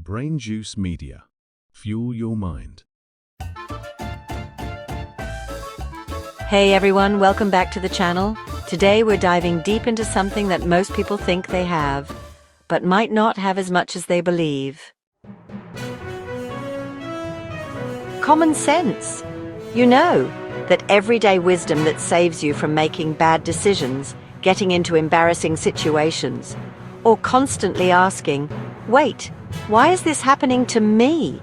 BrainJuice Media. Fuel your mind. Hey everyone, welcome back to the channel. Today we're diving deep into something that most people think they have, but might not have as much as they believe. Common sense. You know, that everyday wisdom that saves you from making bad decisions, getting into embarrassing situations, or constantly asking, wait, why is this happening to me?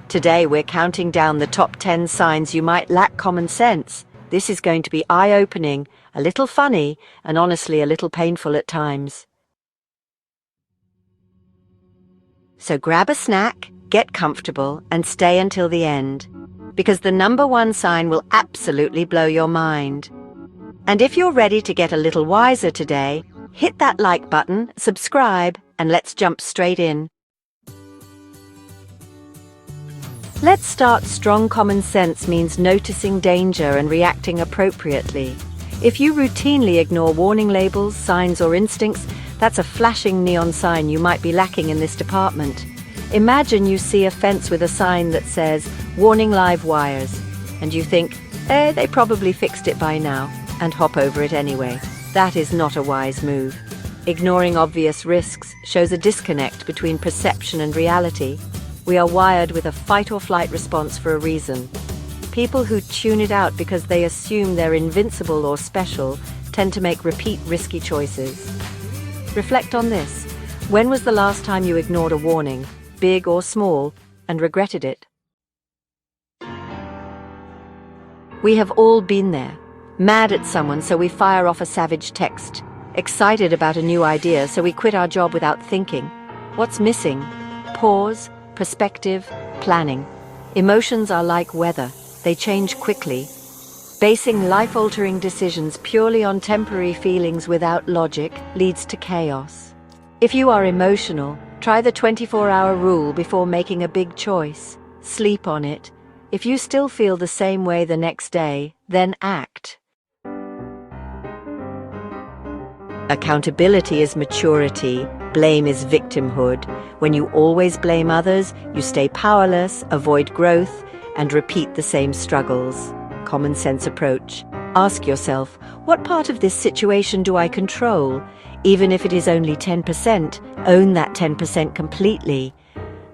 Today we're counting down the top 10 signs you might lack common sense. This is going to be eye-opening, a little funny, and honestly a little painful at times. So grab a snack, get comfortable, and stay until the end, because the number one sign will absolutely blow your mind. And if you're ready to get a little wiser today, hit that like button, subscribe, and let's jump straight in. Let's start strong. Common sense means noticing danger and reacting appropriately. If you routinely ignore warning labels, signs, or instincts, that's a flashing neon sign you might be lacking in this department. Imagine you see a fence with a sign that says, "Warning live wires," and you think, they probably fixed it by now, and hop over it anyway. That is not a wise move. Ignoring obvious risks shows a disconnect between perception and reality. We are wired with a fight-or-flight response for a reason. People who tune it out because they assume they're invincible or special tend to make repeat risky choices. Reflect on this. When was the last time you ignored a warning, big or small, and regretted it? We have all been there. Mad at someone, so we fire off a savage text. Excited about a new idea, so we quit our job without thinking. What's missing? Pause, perspective, planning. Emotions are like weather. They change quickly. Basing life-altering decisions purely on temporary feelings without logic leads to chaos. If you are emotional, try the 24-hour rule before making a big choice. Sleep on it. If you still feel the same way the next day, then act. Accountability is maturity. Blame is victimhood. When you always blame others, you stay powerless, avoid growth, and repeat the same struggles. Common sense approach. Ask yourself, what part of this situation do I control? Even if it is only 10%, own that 10% completely.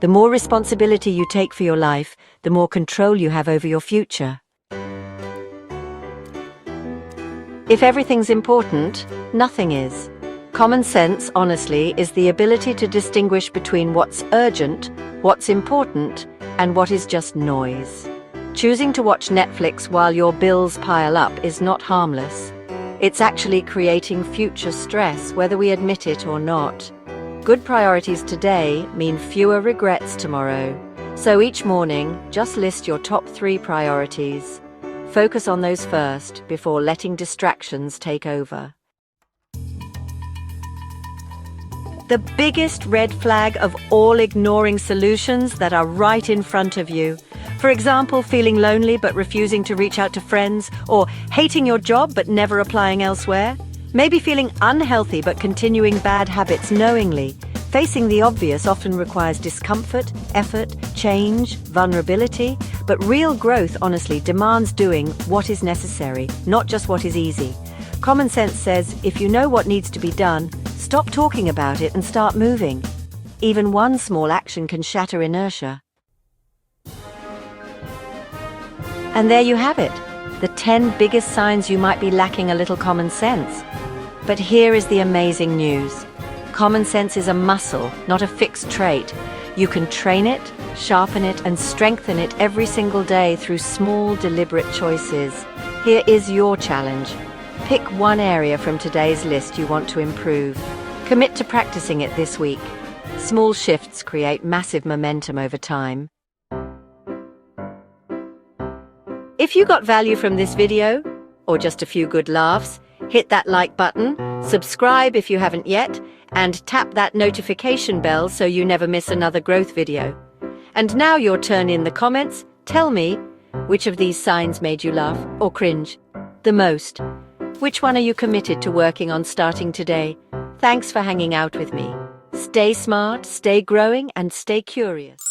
The more responsibility you take for your life, the more control you have over your future. If everything's important, nothing is. Common sense, honestly, is the ability to distinguish between what's urgent, what's important, and what is just noise. Choosing to watch Netflix while your bills pile up is not harmless. It's actually creating future stress, whether we admit it or not. Good priorities today mean fewer regrets tomorrow. So each morning, just list your top 3 priorities. Focus on those first before letting distractions take over. The biggest red flag of all: ignoring solutions that are right in front of you. For example, feeling lonely but refusing to reach out to friends, or hating your job but never applying elsewhere. Maybe feeling unhealthy but continuing bad habits knowingly. Facing the obvious often requires discomfort, effort, change, vulnerability, but real growth honestly demands doing what is necessary, not just what is easy. Common sense says, if you know what needs to be done, stop talking about it and start moving. Even one small action can shatter inertia. And there you have it, the 10 biggest signs you might be lacking a little common sense. But here is the amazing news. Common sense is a muscle, not a fixed trait. You can train it, sharpen it, and strengthen it every single day through small, deliberate choices. Here is your challenge. Pick one area from today's list you want to improve. Commit to practicing it this week. Small shifts create massive momentum over time. If you got value from this video, or just a few good laughs, hit that like button, subscribe if you haven't yet, and tap that notification bell so you never miss another growth video. And now your turn in the comments. Tell me, which of these signs made you laugh or cringe the most? Which one are you committed to working on starting today? Thanks for hanging out with me. Stay smart, stay growing, and stay curious.